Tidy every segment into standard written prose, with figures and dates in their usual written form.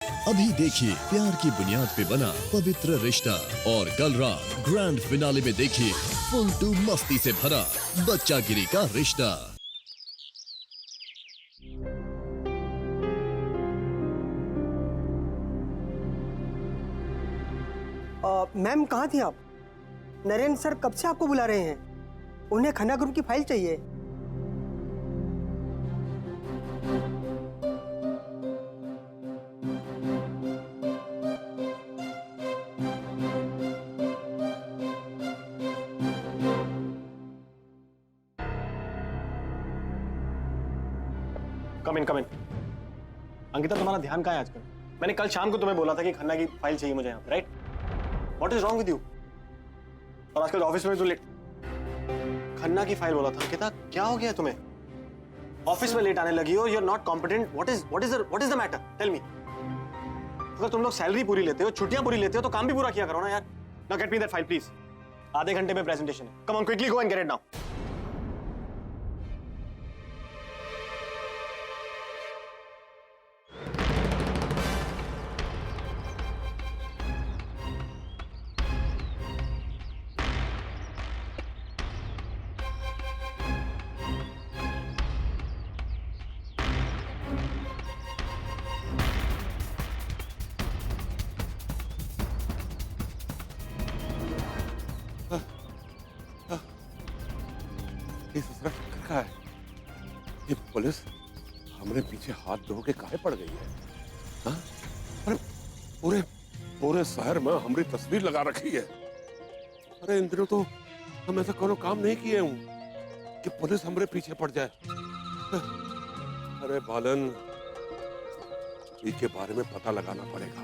अभी देखिए प्यार की बुनियाद पे बना पवित्र रिश्ता और कल रात ग्रैंड फिनाले में देखिए फुल टू मस्ती से भरा बच्चागिरी का रिश्ता। मैम कहाँ थी आप? नरेंद्र सर कब से आपको बुला रहे हैं। उन्हें खन्ना ग्रुप की फाइल चाहिए। कम इन। अंकिता, तुम्हारा ध्यान कहाँ है आजकल? मैंने कल शाम को तुम्हें बोला था कि खन्ना की फाइल चाहिए मुझे यहाँ पे, right? What is wrong with you? और आजकल ऑफिस में तू लेट। खन्ना की फाइल बोला था। अंकिता, क्या हो गया तुम्हें? ऑफिस में लेट आने लगी हो। You are not competent. What is the matter? Tell me. अगर तुम लोग सैलरी पूरी लेते हो, छुट्टियां पूरी लेते हो, तो काम भी पूरा किया करो ना यार। Now get me that file please. आधे घंटे में प्रेजेंटेशन है। Come on, quickly go and get it now. ये ससुरा चक्कर का है। ये पुलिस हमरे पीछे हाथ धो के काहे पड़ गई है? हाँ? अरे पूरे पूरे शहर में हमारी तस्वीर लगा रखी है। अरे इन दिनों तो हम ऐसा कोनो काम नहीं किए हूं कि पुलिस हमरे पीछे पड़ जाए। अरे बालन, इसके बारे में पता लगाना पड़ेगा,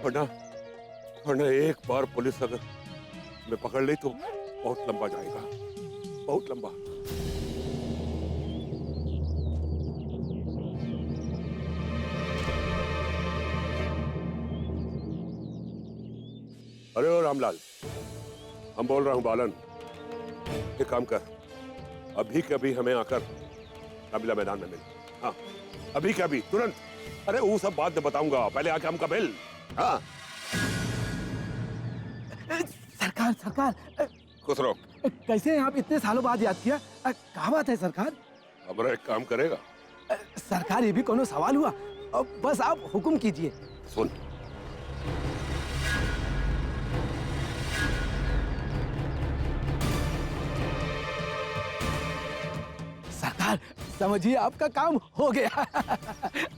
वरना एक बार पुलिस अगर मैं पकड़ ली तो बहुत लंबा जाएगा, बहुत लंबा। अरे ओ रामलाल, हम बोल रहा हूं बालन, एक काम कर, अभी के अभी हमें आकर कबीला मैदान में मिल। हाँ, अभी के अभी, तुरंत। अरे वो सब बात में बताऊंगा, पहले आके हमका मिल। हाँ सरकार खुश रहो। कैसे आप इतने सालों बाद याद किया? क्या बात है सरकार? हमारा एक काम करेगा? सरकार, ये भी कोनो सवाल हुआ? बस आप हुक्म कीजिए। सुन, सरकार समझिए आपका काम हो गया।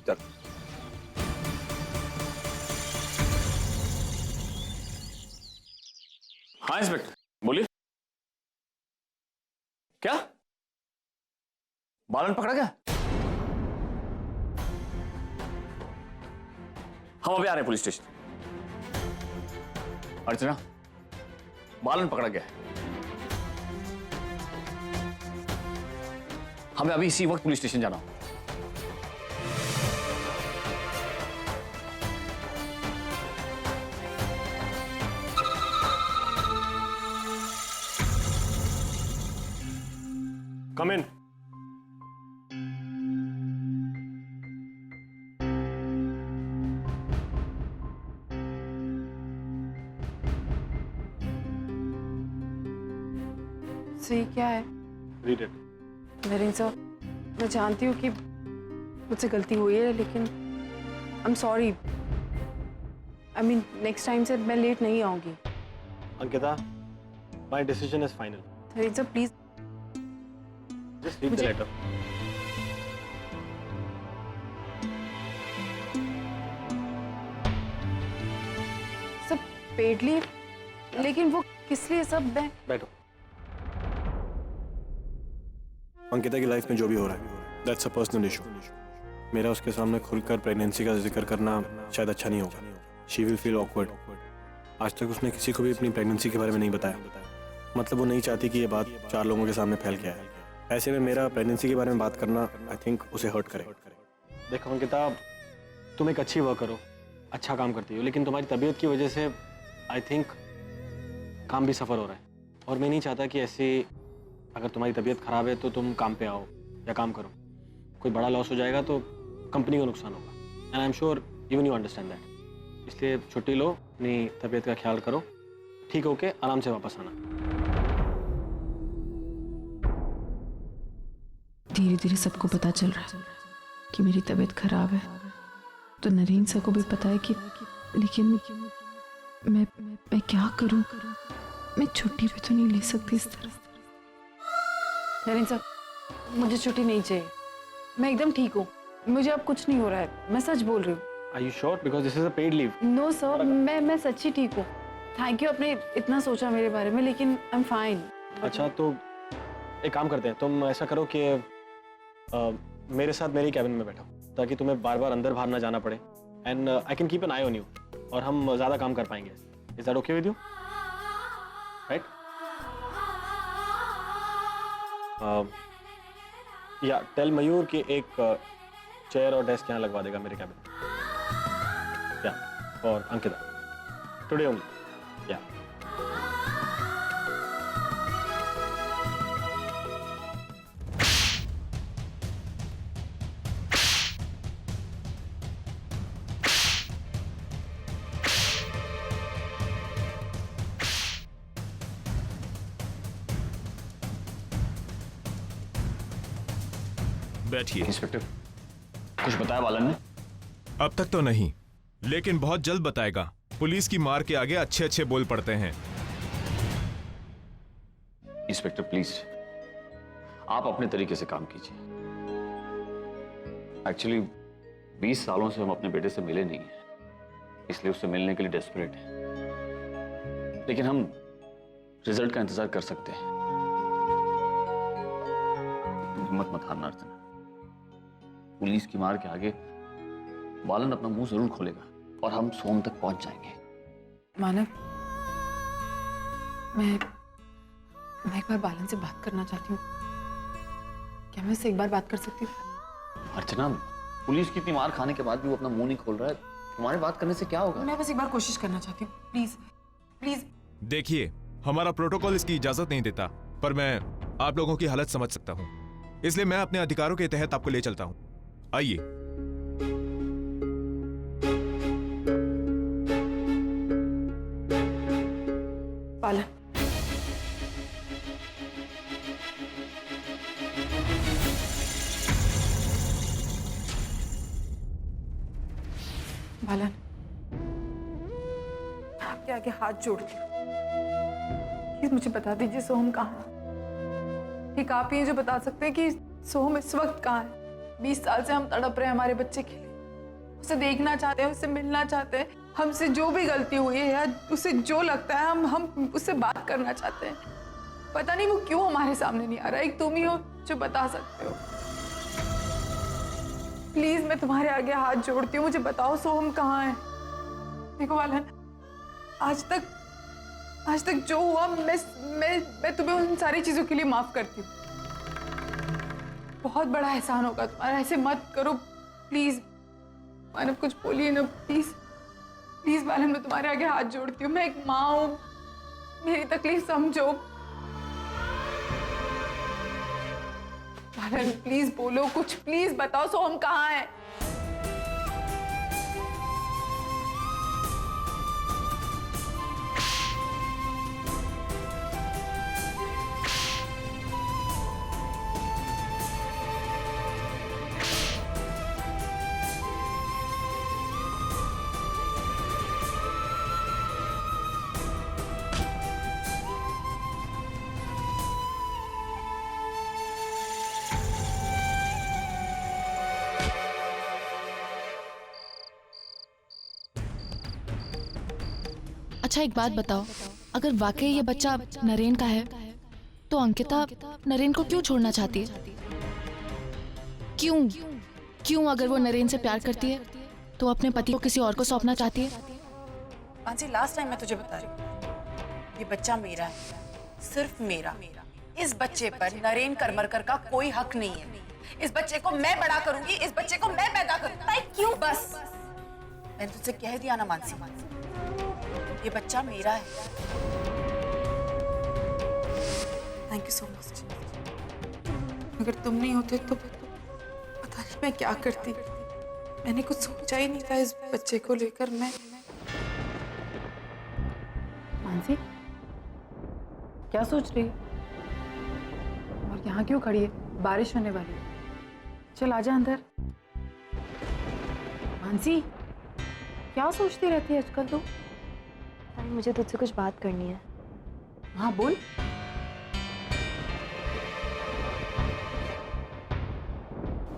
चल। हाँ इंस्पेक्टर, बोलिए। क्या बालन पकड़ा गया? हम अभी आ रहे हैं पुलिस स्टेशन। अर्चना, बालन पकड़ा गया है। हमें अभी इसी वक्त पुलिस स्टेशन जाना होगा। Come in. सही क्या है? Read it. नरेंद्र सर, मैं जानती हूँ कि मुझसे गलती हुई है, लेकिन I am sorry. I mean next time से मैं लेट नहीं आऊंगी। Ankita, my decision is final. Narendra sir please, Just read the letter. सब पेड लीव, लेकिन वो किस लिए? सब मैं बैठो। अंकिता की लाइफ में जो भी हो रहा है, that's a personal issue. मेरा उसके सामने खुलकर प्रेगनेंसी का जिक्र करना शायद अच्छा नहीं होगा। She will feel awkward. आज तक उसने किसी को भी अपनी प्रेगनेंसी के बारे में नहीं बताया। मतलब वो नहीं चाहती कि ये बात 4 लोगों के सामने फैल के आए। ऐसे में मेरा प्रेगनेंसी के बारे में बात करना आई थिंक उसे हर्ट करे। देखो अंकिता, तुम एक अच्छी वर्कर हो, अच्छा काम करती हो, लेकिन तुम्हारी तबीयत की वजह से आई थिंक काम भी सफ़र हो रहा है। और मैं नहीं चाहता कि ऐसे अगर तुम्हारी तबीयत खराब है तो तुम काम पे आओ या काम करो। कोई बड़ा लॉस हो जाएगा तो कंपनी को नुकसान होगा। And I am sure even you understand that. इसलिए छुट्टी लो, अपनी तबीयत का ख्याल करो, ठीक होके आराम से वापस आना। धीरे धीरे सबको पता चल रहा है कि मेरी तबीयत खराब है, तो नरेन सर को भी पता है कि, लेकिन मैं क्या करूं? मैं छुट्टी भी तो नहीं ले सकती इस तरह। नरेन सर, मुझे छुट्टी नहीं चाहिए, मैं एकदम ठीक हूँ, मुझे अब कुछ नहीं हो रहा है, मैं सच बोल रही हूँ। Are you sure? Because this is a paid leave. No sir, मैं सच्ची ठीक हूँ। थैंक यू, आपने इतना सोचा मेरे बारे में, लेकिन आई एम फाइन। अच्छा तो एक काम करते हैं, तुम ऐसा करो कि मेरे साथ मेरी कैबिन में बैठो, ताकि तुम्हें बार बार अंदर बाहर ना जाना पड़े, and I can keep an I on you, और हम ज़्यादा काम कर पाएंगे। Is that okay with you? Right? या टेल मयूर कि एक चेयर और डेस्क यहाँ लगवा देगा मेरे कैबिन में। या और अंकिता टुडे ओनली। या बैठिए। इंस्पेक्टर, कुछ बताया बालन ने? अब तक तो नहीं, लेकिन बहुत जल्द बताएगा। पुलिस की मार के आगे अच्छे अच्छे बोल पड़ते हैं। इंस्पेक्टर प्लीज, आप अपने तरीके से काम कीजिए। एक्चुअली 20 सालों से हम अपने बेटे से मिले नहीं हैं, इसलिए उससे मिलने के लिए डेस्परेट हैं। लेकिन हम रिजल्ट का इंतजार कर सकते हैं। हिम्मत मत हारना अर्चना। पुलिस की मार के आगे बालन अपना मुंह जरूर खोलेगा और हम सोम तक पहुंच जाएंगे। मानव, मैं एक बार बालन से बात करना चाहती हूँ। क्या मैं उससे एक बार बात कर सकती हूँ? अर्चना, पुलिस की इतनी मार खाने के बाद भी वो अपना मुंह नहीं खोल रहा है, हमारे बात करने से क्या होगा? मैं बस एक बार कोशिश करना चाहती हूँ, प्लीज प्लीज। देखिए, हमारा प्रोटोकॉल इसकी इजाजत नहीं देता, पर मैं आप लोगों की हालत समझ सकता हूँ, इसलिए मैं अपने अधिकारों के तहत आपको ले चलता हूँ। आइए। बालन, बालन, आपके आगे हाथ जोड़ती हूँ, प्लीज मुझे बता दीजिए सोहम कहाँ है। ठीक आप ही जो बता सकते हैं कि सोहम इस वक्त कहाँ है। 20 साल से हम तड़प रहे हैं हमारे बच्चे के लिए, उसे देखना चाहते हैं, उससे मिलना चाहते हैं। हमसे जो भी गलती हुई है या उसे जो लगता है हम उससे बात करना चाहते हैं। पता नहीं वो क्यों हमारे सामने नहीं आ रहा। एक तुम ही हो जो बता सकते हो। प्लीज मैं तुम्हारे आगे हाथ जोड़ती हूँ, मुझे बताओ सोहम कहाँ है। देखो बालन, आज तक जो हुआ मैं तुम्हें उन सारी चीजों के लिए माफ करती हूँ। बहुत बड़ा एहसान होगा तुम्हारा, ऐसे मत करो प्लीज। मानव कुछ बोलिए ना प्लीज। प्लीज बालन, मैं तुम्हारे आगे हाथ जोड़ती हूँ, मैं एक माँ हूँ, मेरी तकलीफ समझो। बालन प्लीज बोलो कुछ, प्लीज बताओ सोहम कहाँ है। अच्छा एक बात बताओ, अगर वाकई ये बच्चा नरेन का है तो अंकिता नरेन को क्यों छोड़ना चाहती है? क्यों अगर वो नरेन से प्यार करती है तो अपने पति को किसी और को सौंपना चाहती है? मानसी, लास्ट टाइम मैं तुझे बता रही हूँ, ये बच्चा मेरा है, सिर्फ मेरा। इस बच्चे पर नरेन करमरकर का कोई हक नहीं है। इस बच्चे को मैं बड़ा करूंगी, इस बच्चे को मैं पैदा करूंगी। क्यों? बस मैंने तुझसे कह दिया ना मानसी, ये बच्चा मेरा है। Thank you so much. अगर तुम नहीं होते तो पता नहीं मैं क्या करती। मैंने कुछ सोचा ही नहीं था इस बच्चे को लेकर। मैं मानसी, क्या सोच रही है? और यहाँ क्यों खड़ी है? बारिश होने वाली है, चल आजा अंदर। मानसी, क्या सोचती रहती है आजकल तू? मुझे तुझसे कुछ बात करनी है। हाँ बोल।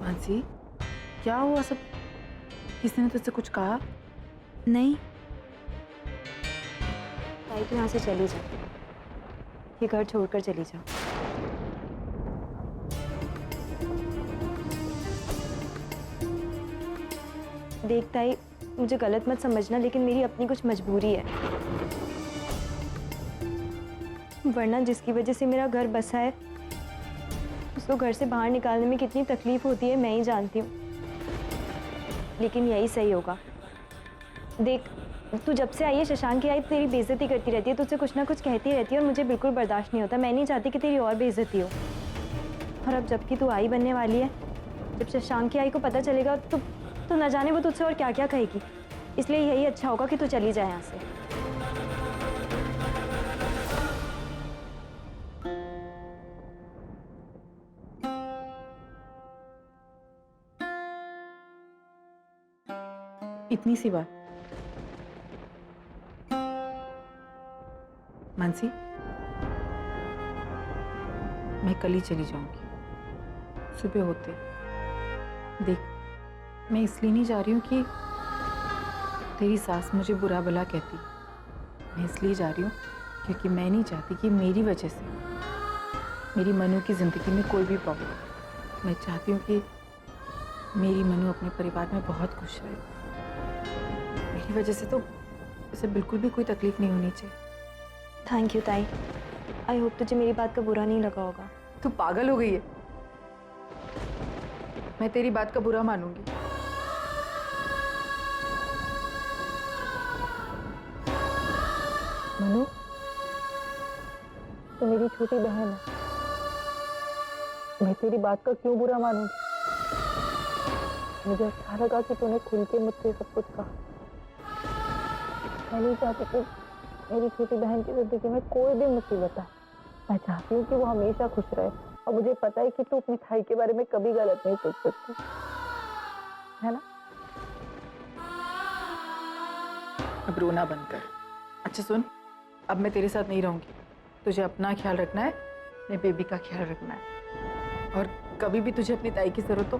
मानसी, क्या हुआ? सब किसी ने तुझसे कुछ कहा? नहीं, ताई तू यहाँ से चली जा, ये घर छोड़कर चली जा। देख ताई, मुझे गलत मत समझना, लेकिन मेरी अपनी कुछ मजबूरी है, वरना जिसकी वजह से मेरा घर बसा है उसको घर से बाहर निकालने में कितनी तकलीफ होती है मैं ही जानती हूँ, लेकिन यही सही होगा। देख, तू जब से आई है, शशांक की आई, तेरी बेइज्जती करती रहती है, तुझसे कुछ ना कुछ कहती रहती है और मुझे बिल्कुल बर्दाश्त नहीं होता। मैं नहीं चाहती कि तेरी और बेइज्जती हो। और अब जबकि तू आई बनने वाली है, जब शशांक की आई को पता चलेगा तो न जाने वो तुझसे और क्या क्या कहेगी, इसलिए यही अच्छा होगा कि तू चली जाए यहाँ से। इतनी सी बात। मानसी, मैं कल ही चली जाऊंगी सुबह होते। देख, मैं इसलिए नहीं जा रही हूँ कि तेरी सास मुझे बुरा भला कहती, मैं इसलिए जा रही हूँ क्योंकि मैं नहीं चाहती कि मेरी वजह से मेरी मनु की ज़िंदगी में कोई भी प्रॉब्लम। मैं चाहती हूँ कि मेरी मनु अपने परिवार में बहुत खुश रहे। मेरी वजह से तो उसे बिल्कुल भी कोई तकलीफ नहीं होनी चाहिए। थैंक यू ताई, आई होप तुझे मेरी बात का बुरा नहीं लगा होगा। तू पागल हो गई है? मैं तेरी बात का बुरा मानूंगी? मनु, तो मेरी छोटी बहन है, मैं तेरी बात का क्यों बुरा मानूंगी? मुझे अच्छा लगा कि तूने खुल के मुझसे सब कुछ कहा। मैं नहीं चाहती कि मेरी छोटी बहन की जिंदगी में कोई भी मुसीबत आए। मैं चाहती हूँ कि वो हमेशा खुश रहे, और मुझे पता है कि तू अपनी भाई के बारे में कभी गलत नहीं सोच सकती, है ना? अब रोना बंद कर। अच्छा सुन, अब मैं तेरे साथ नहीं रहूंगी। तुझे अपना ख्याल रखना है, अपने बेबी का ख्याल रखना है, और कभी भी तुझे अपनी ताई की जरूरत हो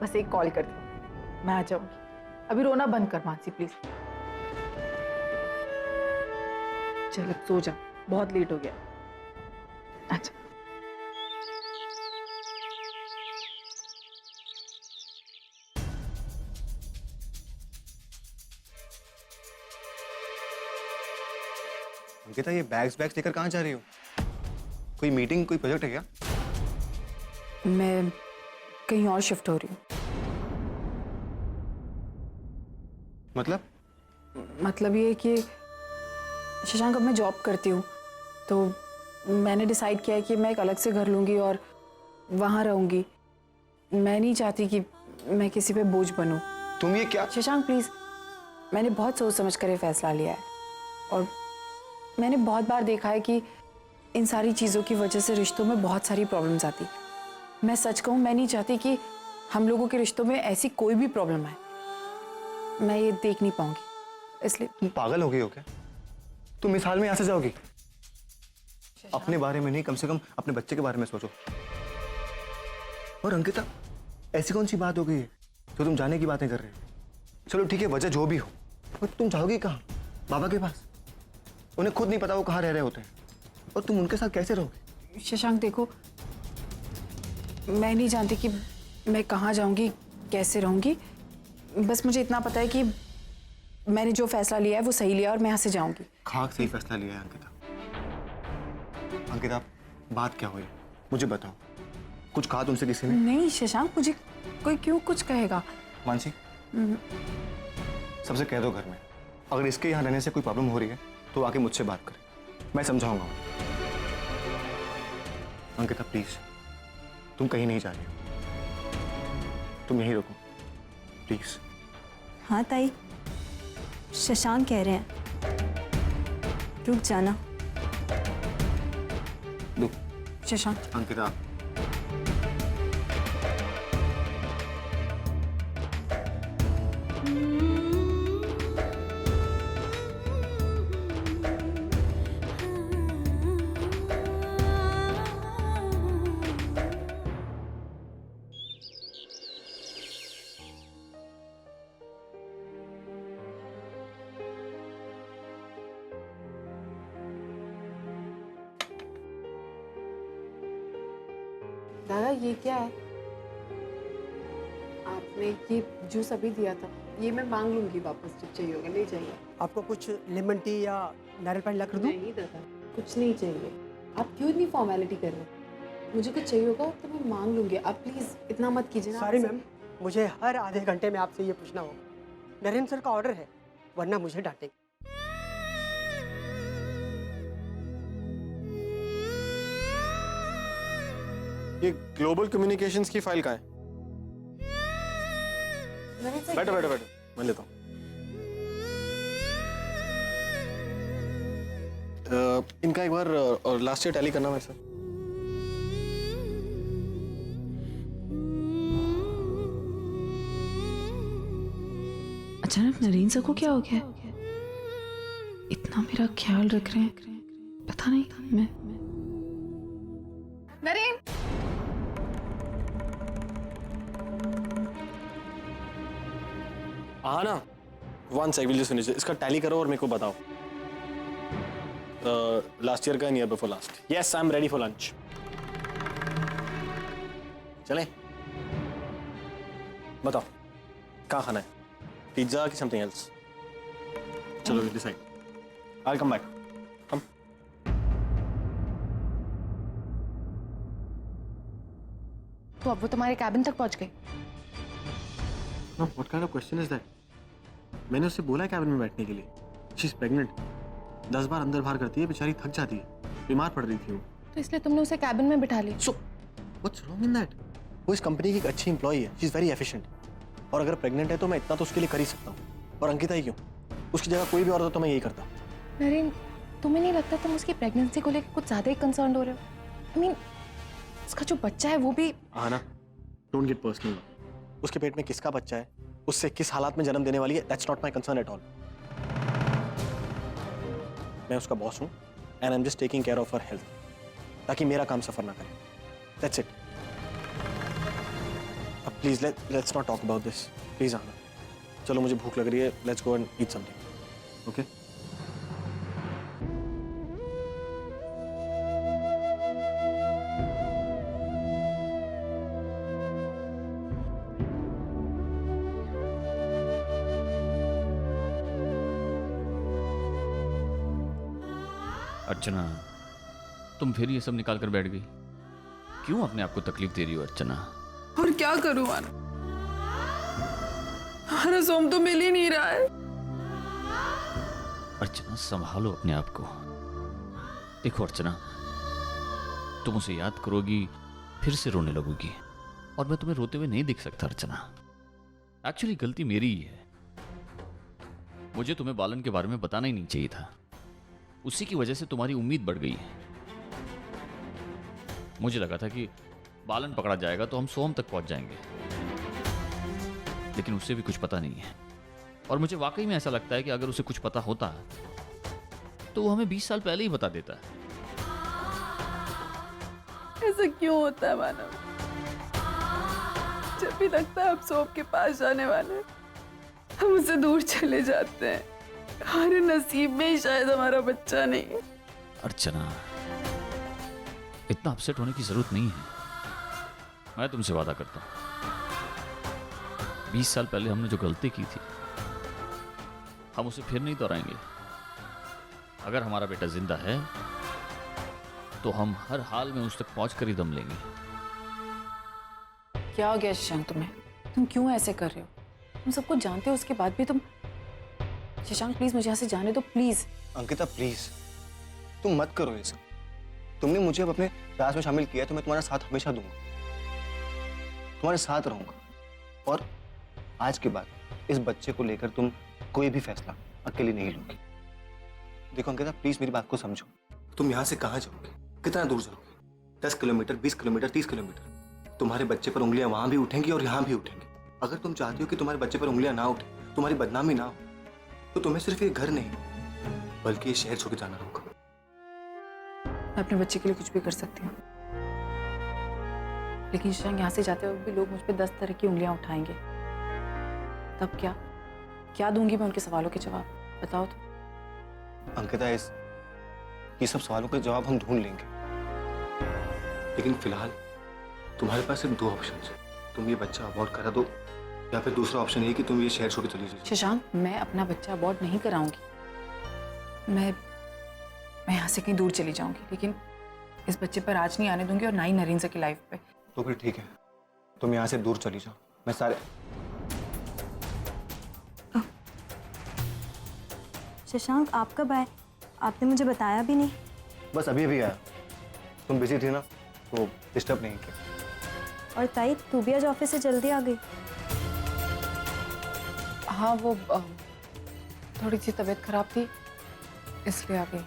बस एक कॉल कर दे, मैं आ जाऊंगी। अभी रोना बंद कर मानसी प्लीज। चल अब सो जा, बहुत लेट हो गया। अच्छा। अंकिता, ये बैग्स लेकर कहाँ जा रही हो? कोई मीटिंग, कोई प्रोजेक्ट है क्या? मैं कहीं और शिफ्ट हो रही हूँ। मतलब ये कि शशांक, अब मैं जॉब करती हूँ, तो मैंने डिसाइड किया है कि मैं एक अलग से घर लूँगी और वहाँ रहूँगी। मैं नहीं चाहती कि मैं किसी पे बोझ बनूँ। तुम ये क्या? शशांक प्लीज़, मैंने बहुत सोच समझ कर ये फैसला लिया है, और मैंने बहुत बार देखा है कि इन सारी चीज़ों की वजह से रिश्तों में बहुत सारी प्रॉब्लम्स आती। मैं सच कहूँ, मैं नहीं चाहती कि हम लोगों के रिश्तों में ऐसी कोई भी प्रॉब्लम आए। मैं ये देख नहीं पाऊंगी, इसलिए। तुम पागल हो गई हो क्या? तुम इस हाल में यहाँ से जाओगी? अपने बारे में नहीं, कम से कम अपने बच्चे के बारे में सोचो। और अंकिता, ऐसी कौन सी बात हो गई है जो तुम जाने की बातें कर रहे हो? चलो ठीक है, वजह जो भी हो, पर तुम जाओगी कहाँ? बाबा के पास? उन्हें खुद नहीं पता वो कहाँ रह रहे होते हैं, और तुम उनके साथ कैसे रहोगे? शशांक देखो, मैं नहीं जानती कि मैं कहाँ जाऊंगी, कैसे रहूंगी। बस मुझे इतना पता है कि मैंने जो फैसला लिया है वो सही लिया, और मैं यहाँ से जाऊंगी। खाक सही फैसला लिया है अंकिता। अंकिता, बात क्या हुई मुझे बताओ। कुछ कहा तुमसे किसी ने? नहीं शशांक, मुझे कोई क्यों कुछ कहेगा। मानसी, सबसे कह दो घर में, अगर इसके यहाँ रहने से कोई प्रॉब्लम हो रही है तो आके मुझसे बात करें, मैं समझाऊंगा। अंकिता प्लीज, तुम कहीं नहीं जा रही हो, तुम यहीं रुको प्लीज। हाँ ताई, शशांक कह रहे हैं। रुक जाना। शशांक, अंकिता, दादा ये क्या है? आपने ये जूस अभी दिया था, ये मैं मांग लूंगी वापस जब चाहिए होगा। नहीं चाहिए। आपको कुछ लेमन टी या नारियल पानी ला कर दूं? नहीं दादा, कुछ नहीं चाहिए। आप क्यों इतनी फॉर्मेलिटी कर रहे हो? मुझे कुछ चाहिए होगा तो मैं मांग लूंगी। आप प्लीज इतना मत कीजिए ना। सॉरी मैम, मुझे हर आधे घंटे में आपसे ये पूछना होगा। नरेंद्र सर का ऑर्डर है, वरना मुझे डांटेंगे। ये ग्लोबल कम्युनिकेशंस की फाइल कहाँ है? बैठो बैठो बैठो, मैं लेता हूँ। इनका एक बार लास्ट ईयर टैली करना मेरे साथ। अचानक नरेंद्र सर को क्या हो गया? इतना मेरा ख्याल रख रहे हैं, पता नहीं मैं। नरेन, हाँ ना, one sec, will just finish. इसका टैली करो और मेरे को बताओ। लास्ट ईयर का end year before last. Yes, I am ready for lunch. चलें? बताओ कहाँ खाना है, पिज्जा की समथिंग एल्स? चलो decide. I will come back. Come. तो अब वो तुम्हारे कैबिन तक पहुंच गए? No, what kind of question is that? मैंने उससे बोला है कैबिन में बैठने के लिए। She is pregnant. 10 बार अंदर बाहर करती है, बेचारी थक जाती है, बीमार पड़ रही थी वो। तो इसलिए तुमने उसे कैबिन में बिठा लिया? So, what's wrong in that? वो इस कंपनी की एक अच्छी एम्प्लॉई है। She is very efficient. और अगर प्रेग्नेंट है तो मैं इतना तो उसके लिए कर ही सकता हूँ। और अंकिता ही क्यों? उसकी जगह कोई भी और होता तो मैं यही करता। नरेन, तुम्हें नहीं लगता तुम उसकी प्रेगनेंसी को लेकर कुछ ज्यादा ही कंसर्न हो रहे हो? I mean, उसका जो बच्चा है वो भी। हाँ ना, डोंट गेट पर्सनल। उसके पेट में किसका बच्चा है, उससे किस हालात में जन्म देने वाली है, that's not my concern at all. मैं उसका बॉस हूं and I am just taking care of her health, ताकि मेरा काम सफर ना करे। That's it. अब please let's not talk about this, please आना। चलो मुझे भूख लग रही है, let's go and eat something. Okay? Archana, तुम फिर ये सब निकाल कर बैठ गई। क्यों अपने आप को तकलीफ दे रही हो अर्चना? और क्या करूं मैं? हमारा सोम तो मिल ही नहीं रहा है। अर्चना, संभालो अपने आप को। देखो अर्चना, तुम उसे याद करोगी, फिर से रोने लगोगी, और मैं तुम्हें रोते हुए नहीं देख सकता अर्चना। एक्चुअली गलती मेरी ही है। मुझे तुम्हें बालन के बारे में बताना ही नहीं चाहिए था। उसी की वजह से तुम्हारी उम्मीद बढ़ गई है। मुझे लगा था कि बालन पकड़ा जाएगा तो हम सोम तक पहुंच जाएंगे, लेकिन उससे भी कुछ पता नहीं है। और मुझे वाकई में ऐसा लगता है कि अगर उसे कुछ पता होता तो वो हमें 20 साल पहले ही बता देता। ऐसा क्यों होता है मानव? जब भी लगता है आप सोम के पास जाने वाले, हम उससे दूर चले जाते हैं। हमारे नसीब में ही शायद हमारा बच्चा नहीं है। अर्चना, इतना अपसेट होने की जरूरत नहीं है। मैं तुमसे वादा करता हूं, 20 साल पहले हमने जो गलती की थी, हम उसे फिर नहीं दोहराएंगे। अगर हमारा बेटा जिंदा है तो हम हर हाल में उस तक पहुंच कर ही दम लेंगे। क्या हो गया शशांक तुम्हें? तुम क्यों ऐसे कर रहे हो? तुम सब कुछ जानते हो, उसके बाद भी तुम। शशांक प्लीज मुझे यहाँ से जाने दो, प्लीज। अंकिता प्लीज, तुम मत करो ये सब। तुमने मुझे अब अपने प्रयास में शामिल किया तो मैं तुम्हारा साथ हमेशा दूंगा, तुम्हारे साथ रहूंगा। और आज के बाद इस बच्चे को लेकर तुम कोई भी फैसला अकेली नहीं लोगी। देखो अंकिता, प्लीज मेरी बात को समझो। तुम यहाँ से कहाँ जाओगे, कितना दूर जाओगे? 10 किलोमीटर, 20 किलोमीटर, 30 किलोमीटर। तुम्हारे बच्चे पर उंगलियां वहां भी उठेंगी और यहाँ भी उठेंगी। अगर तुम चाहती हो कि तुम्हारे बच्चे पर उंगलियां ना उठे, तुम्हारी बदनामी ना हो, तो तुम्हें सिर्फ ये घर नहीं बल्कि ये शहर छोड़ के जाना होगा। मैं अपने बच्चे के लिए कुछ भी कर सकती हूँ, लेकिन शशांक यहाँ से जाते वक्त भी लोग मुझ पर 10 तरह की उंगलियां उठाएंगे। तब क्या दूंगी मैं उनके सवालों के जवाब? बताओ तो। अंकिता, ये सब सवालों के जवाब हम ढूंढ लेंगे, लेकिन फिलहाल तुम्हारे पास सिर्फ 2 ऑप्शन है। तुम ये बच्चा अबॉर्ट करा दो, या फिर दूसरा ऑप्शन ये कि तुम ये शहर छोड़ के चली जाओ। शशांक, मैं अपना बच्चा अबॉर्ट नहीं कराऊंगी। मैं यहाँ से कहीं दूर चली जाऊंगी, लेकिन इस बच्चे पर आज नहीं आने दूंगी और ना ही नरेंद्र की लाइफ पे। तो फिर ठीक है, तुम यहाँ से दूर चली जाओ। मैं सारे शशांक, आप कब आए? आपने मुझे बताया भी नहीं। बस अभी अभी आया। तुम बिजी थी ना, तो डिस्टर्ब नहीं किया। और ताई, तू भी आज ऑफिस से जल्दी आ गई? हाँ, वो थोड़ी सी तबीयत खराब थी, इसलिए आ गई।